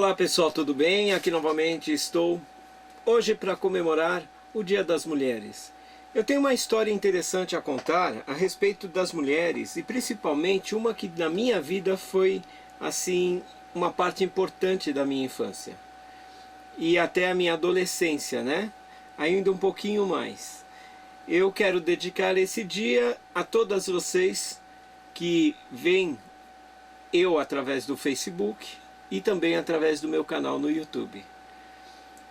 Olá pessoal, tudo bem? Aqui novamente estou hoje para comemorar o Dia das Mulheres. Eu tenho uma história interessante a contar a respeito das mulheres e principalmente uma que na minha vida foi assim uma parte importante da minha infância e até a minha adolescência, né? Ainda um pouquinho mais. Eu quero dedicar esse dia a todas vocês que veem eu através do Facebook e também através do meu canal no YouTube.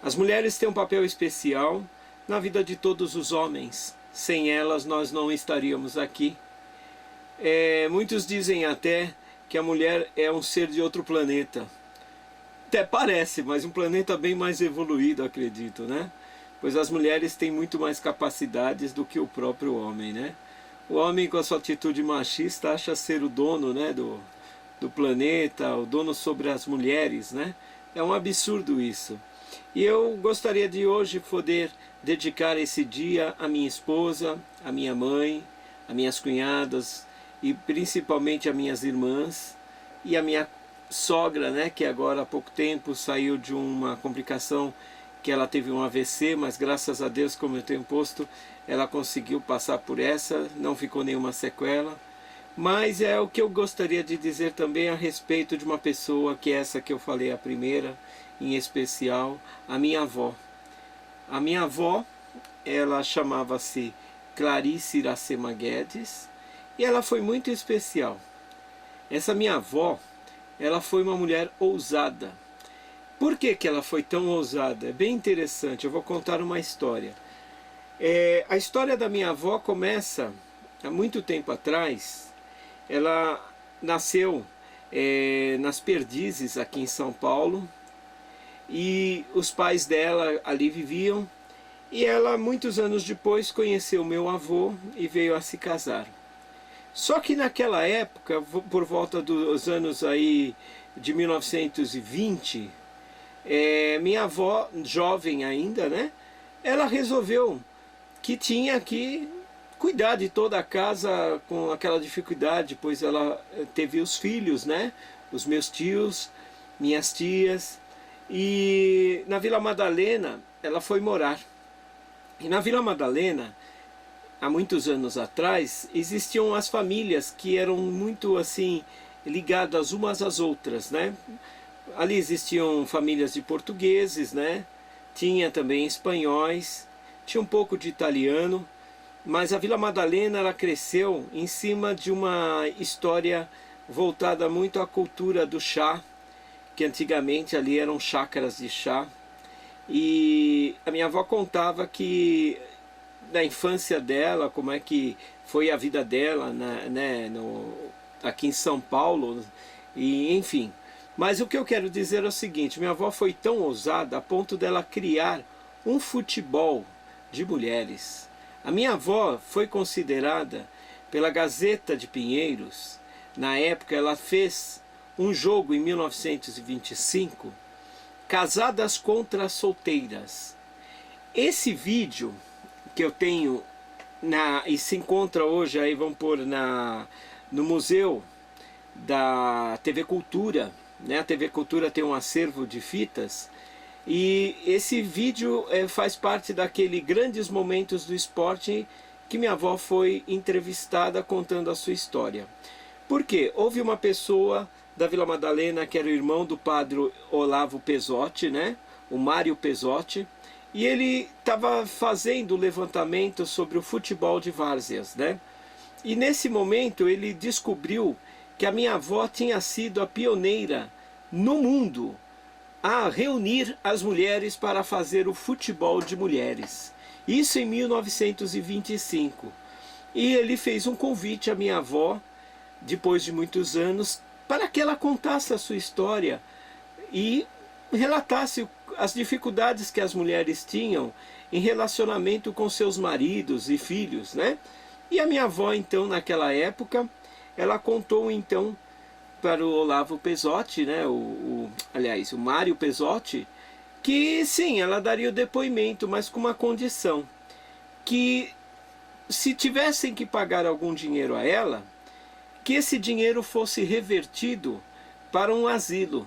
As mulheres têm um papel especial na vida de todos os homens. Sem elas nós não estaríamos aqui. Muitos dizem até que a mulher é um ser de outro planeta. Até parece, mas um planeta bem mais evoluído, acredito, né? Pois as mulheres têm muito mais capacidades do que o próprio homem, né? O homem, com a sua atitude machista, acha ser o dono, né, do planeta, o dono sobre as mulheres, né? É um absurdo isso. E eu gostaria de hoje poder dedicar esse dia à minha esposa, à minha mãe, às minhas cunhadas e principalmente às minhas irmãs e à minha sogra, né, que agora há pouco tempo saiu de uma complicação que ela teve um AVC, mas graças a Deus, como eu tenho posto, ela conseguiu passar por essa, não ficou nenhuma sequela. Mas é o que eu gostaria de dizer também a respeito de uma pessoa que é essa que eu falei a primeira, em especial, a minha avó. A minha avó, ela chamava-se Clarice Iracema Guedes e ela foi muito especial. Essa minha avó, ela foi uma mulher ousada. Por que que ela foi tão ousada? É bem interessante, eu vou contar uma história. A história da minha avó começa há muito tempo atrás. Ela nasceu nas Perdizes, aqui em São Paulo, e os pais dela ali viviam, e ela, muitos anos depois, conheceu meu avô e veio a se casar. Só que naquela época, por volta dos anos aí de 1920, minha avó, jovem ainda, né, ela resolveu que tinha que cuidar de toda a casa com aquela dificuldade, pois ela teve os filhos, né? Os meus tios, minhas tias. E na Vila Madalena ela foi morar. E na Vila Madalena, há muitos anos atrás, existiam as famílias que eram muito assim ligadas umas às outras, né? Ali existiam famílias de portugueses, né? Tinha também espanhóis, tinha um pouco de italiano. Mas a Vila Madalena, ela cresceu em cima de uma história voltada muito à cultura do chá, que antigamente ali eram chácaras de chá. E a minha avó contava que na infância dela, como é que foi a vida dela, né, aqui em São Paulo, e enfim. Mas o que eu quero dizer é o seguinte, minha avó foi tão ousada a ponto dela criar um futebol de mulheres. A minha avó foi considerada pela Gazeta de Pinheiros, na época ela fez um jogo em 1925, Casadas contra Solteiras. Esse vídeo que eu tenho, e se encontra hoje, aí vamos pôr no museu da TV Cultura, né? A TV Cultura tem um acervo de fitas, e esse vídeo faz parte daquele grandes momentos do esporte que minha avó foi entrevistada contando a sua história. Por quê? Houve uma pessoa da Vila Madalena que era o irmão do padre Olavo Pesotti, né? O Mário Pesotti, e ele estava fazendo o levantamento sobre o futebol de várzeas, né? E nesse momento ele descobriu que a minha avó tinha sido a pioneira no mundo a reunir as mulheres para fazer o futebol de mulheres. Isso em 1925. E ele fez um convite à minha avó, depois de muitos anos, para que ela contasse a sua história e relatasse as dificuldades que as mulheres tinham em relacionamento com seus maridos e filhos, né? E a minha avó, então, naquela época, ela contou, então, para o Olavo Pesotti, né, aliás, o Mário Pesotti, que sim, ela daria o depoimento, mas com uma condição, que se tivessem que pagar algum dinheiro a ela, que esse dinheiro fosse revertido para um asilo,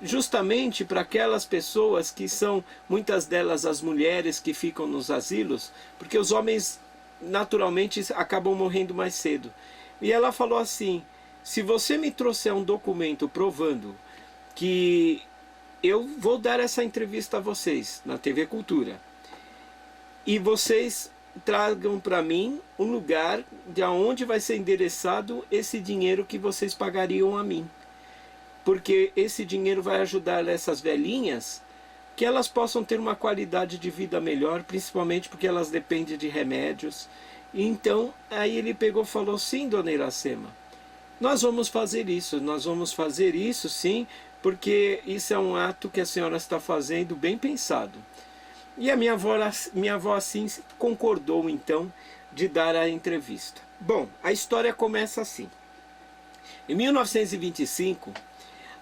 justamente para aquelas pessoas que são, muitas delas as mulheres que ficam nos asilos, porque os homens naturalmente acabam morrendo mais cedo. E ela falou assim: se você me trouxer um documento provando que eu vou dar essa entrevista a vocês na TV Cultura, e vocês tragam para mim um lugar de onde vai ser endereçado esse dinheiro que vocês pagariam a mim, porque esse dinheiro vai ajudar essas velhinhas que elas possam ter uma qualidade de vida melhor, principalmente porque elas dependem de remédios. E então, aí ele pegou e falou: sim, dona Iracema, nós vamos fazer isso sim, porque isso é um ato que a senhora está fazendo bem pensado. E a minha avó assim concordou então de dar a entrevista. Bom, a história começa assim. Em 1925,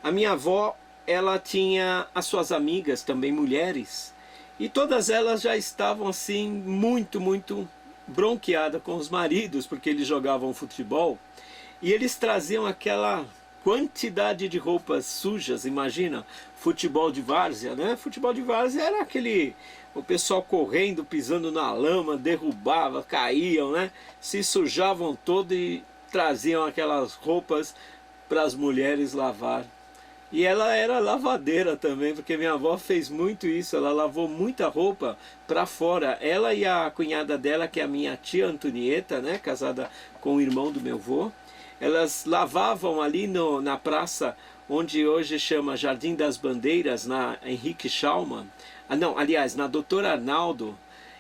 a minha avó, ela tinha as suas amigas, também mulheres, e todas elas já estavam assim muito bronqueadas com os maridos, porque eles jogavam futebol, e eles traziam aquela quantidade de roupas sujas. Imagina, futebol de várzea, né? Futebol de várzea era aquele, o pessoal correndo, pisando na lama, derrubava, caíam, né? Se sujavam todo e traziam aquelas roupas para as mulheres lavar. E ela era lavadeira também, porque minha avó fez muito isso, ela lavou muita roupa para fora. Ela e a cunhada dela, que é a minha tia Antonieta, né, casada com o irmão do meu avô, elas lavavam ali na praça, onde hoje chama Jardim das Bandeiras, na Henrique Schaumann. Não, aliás, na Doutor Arnaldo.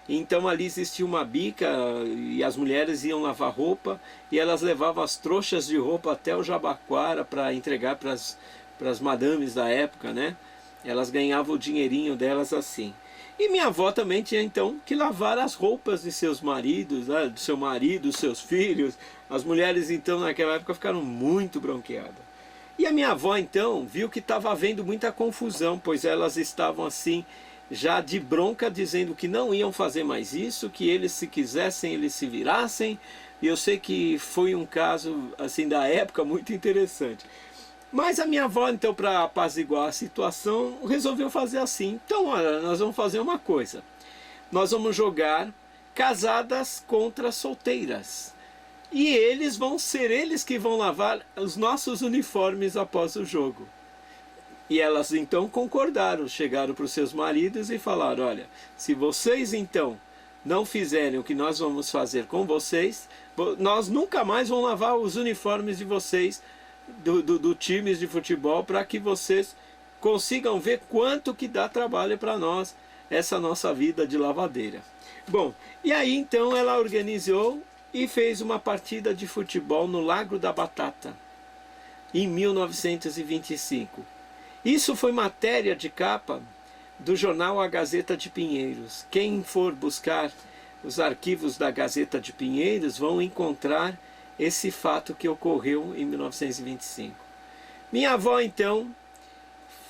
Então ali existia uma bica e as mulheres iam lavar roupa e elas levavam as trouxas de roupa até o Jabaquara para entregar para as madames da época, né? Elas ganhavam o dinheirinho delas assim. E minha avó também tinha então que lavar as roupas de seus maridos, né? Do seu marido, seus filhos. As mulheres então naquela época ficaram muito bronqueadas. E a minha avó então viu que estava havendo muita confusão, pois elas estavam assim já de bronca, dizendo que não iam fazer mais isso, que eles, se quisessem, eles se virassem. E eu sei que foi um caso assim da época muito interessante. Mas a minha avó, então, para apaziguar a situação, resolveu fazer assim: então, olha, nós vamos fazer uma coisa, nós vamos jogar casadas contra solteiras, e eles vão ser eles que vão lavar os nossos uniformes após o jogo. E elas então concordaram, chegaram para os seus maridos e falaram: olha, se vocês então não fizerem o que nós vamos fazer com vocês, nós nunca mais vamos lavar os uniformes de vocês, do times de futebol, para que vocês consigam ver quanto que dá trabalho para nós, essa nossa vida de lavadeira. Bom, e aí então ela organizou e fez uma partida de futebol no Lago da Batata, em 1925. Isso foi matéria de capa do jornal A Gazeta de Pinheiros. Quem for buscar os arquivos da Gazeta de Pinheiros vão encontrar esse fato que ocorreu em 1925. Minha avó então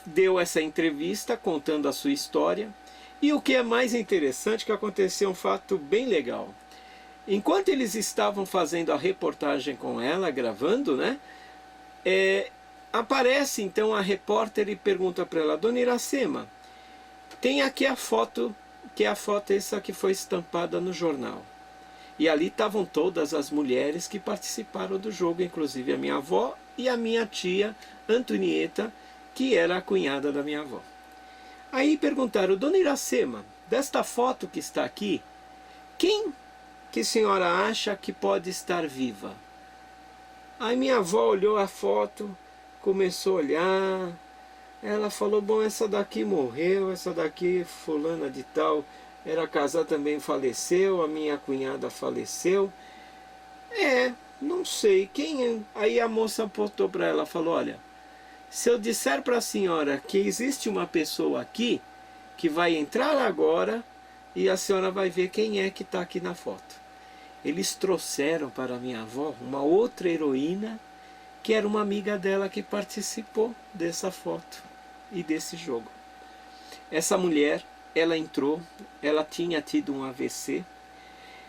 deu essa entrevista contando a sua história, e o que é mais interessante, que aconteceu um fato bem legal. Enquanto eles estavam fazendo a reportagem com ela, gravando, né, aparece então a repórter e pergunta para ela: dona Iracema, tem aqui a foto, que é a foto essa que foi estampada no jornal. E ali estavam todas as mulheres que participaram do jogo, inclusive a minha avó e a minha tia Antonieta, que era a cunhada da minha avó. Aí perguntaram: dona Iracema, desta foto que está aqui, quem que a senhora acha que pode estar viva? Aí minha avó olhou a foto, começou a olhar, ela falou: bom, essa daqui morreu, essa daqui fulana de tal era casada, também faleceu, a minha cunhada faleceu. Não sei, quem é? Aí a moça apontou para ela, falou: olha, se eu disser para a senhora que existe uma pessoa aqui, que vai entrar agora, e a senhora vai ver quem é que está aqui na foto. Eles trouxeram para a minha avó uma outra heroína, que era uma amiga dela que participou dessa foto e desse jogo. Essa mulher, ela entrou, ela tinha tido um AVC,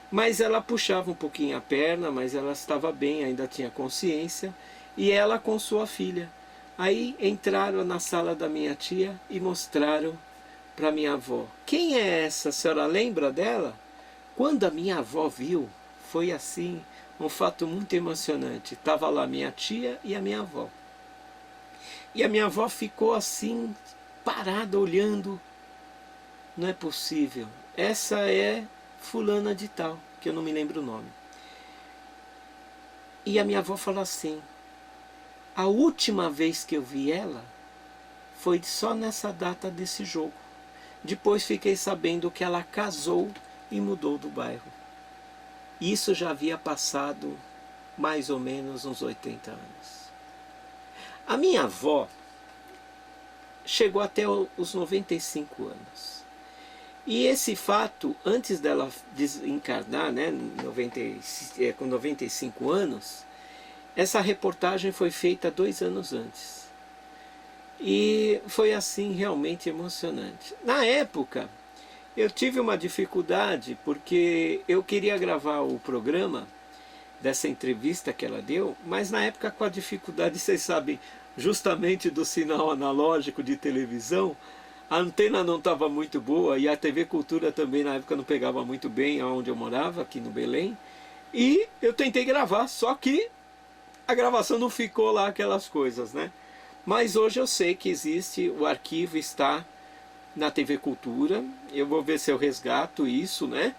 mas ela puxava um pouquinho a perna, mas ela estava bem, ainda tinha consciência, e ela com sua filha. Aí entraram na sala da minha tia e mostraram para minha avó. Quem é essa? A senhora lembra dela? Quando a minha avó viu, foi assim, um fato muito emocionante. Estava lá minha tia e a minha avó. E a minha avó ficou assim, parada, olhando. Não é possível. Essa é fulana de tal, que eu não me lembro o nome. E a minha avó falou assim, a última vez que eu vi ela foi só nessa data desse jogo. Depois fiquei sabendo que ela casou e mudou do bairro. Isso já havia passado mais ou menos uns 80 anos. A minha avó chegou até os 95 anos. E esse fato, antes dela desencarnar, né, com 95 anos, essa reportagem foi feita 2 anos antes. E foi assim realmente emocionante. Na época, eu tive uma dificuldade porque eu queria gravar o programa dessa entrevista que ela deu, mas na época com a dificuldade, vocês sabem, justamente do sinal analógico de televisão, a antena não estava muito boa e a TV Cultura também na época não pegava muito bem onde eu morava, aqui no Belém. E eu tentei gravar, só que a gravação não ficou lá aquelas coisas, né? Mas hoje eu sei que existe, o arquivo está na TV Cultura, eu vou ver se eu resgato isso, né?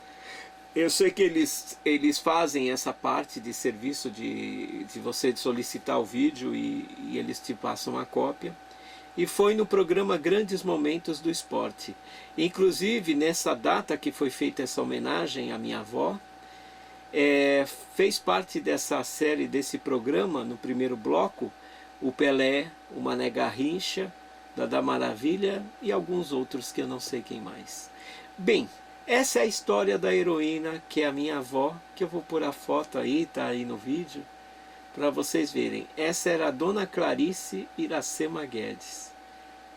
Eu sei que eles fazem essa parte de serviço de você solicitar o vídeo e eles te passam a cópia. E foi no programa Grandes Momentos do Esporte. Inclusive, nessa data que foi feita essa homenagem à minha avó, fez parte dessa série, desse programa, no primeiro bloco, o Pelé, o Mané Garrincha, Dada Maravilha e alguns outros que eu não sei quem mais. Bem, essa é a história da heroína, que é a minha avó, que eu vou pôr a foto aí, tá aí no vídeo, para vocês verem. Essa era a Dona Clarice Iracema Guedes.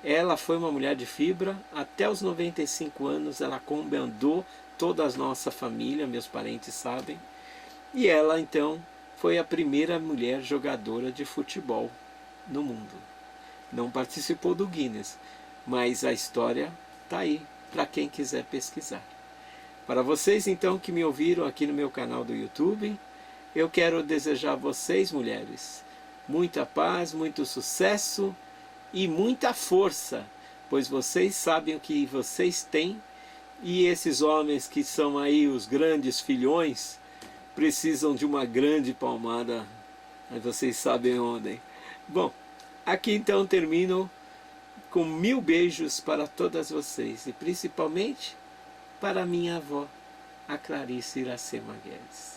Ela foi uma mulher de fibra, até os 95 anos ela comandou toda a nossa família, meus parentes sabem. E ela então foi a primeira mulher jogadora de futebol no mundo. Não participou do Guinness, mas a história está aí para quem quiser pesquisar. Para vocês então que me ouviram aqui no meu canal do YouTube, eu quero desejar a vocês, mulheres, muita paz, muito sucesso e muita força, pois vocês sabem o que vocês têm e esses homens que são aí os grandes filhões precisam de uma grande palmada, mas vocês sabem onde. Bom, aqui então termino com 1000 beijos para todas vocês e principalmente para minha avó, a Clarice Iracema Guedes.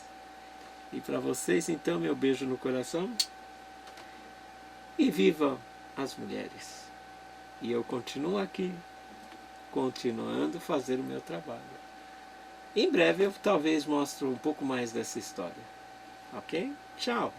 E para vocês então, meu beijo no coração e vivam as mulheres. E eu continuo aqui, continuando a fazer o meu trabalho. Em breve eu talvez mostre um pouco mais dessa história. Ok? Tchau!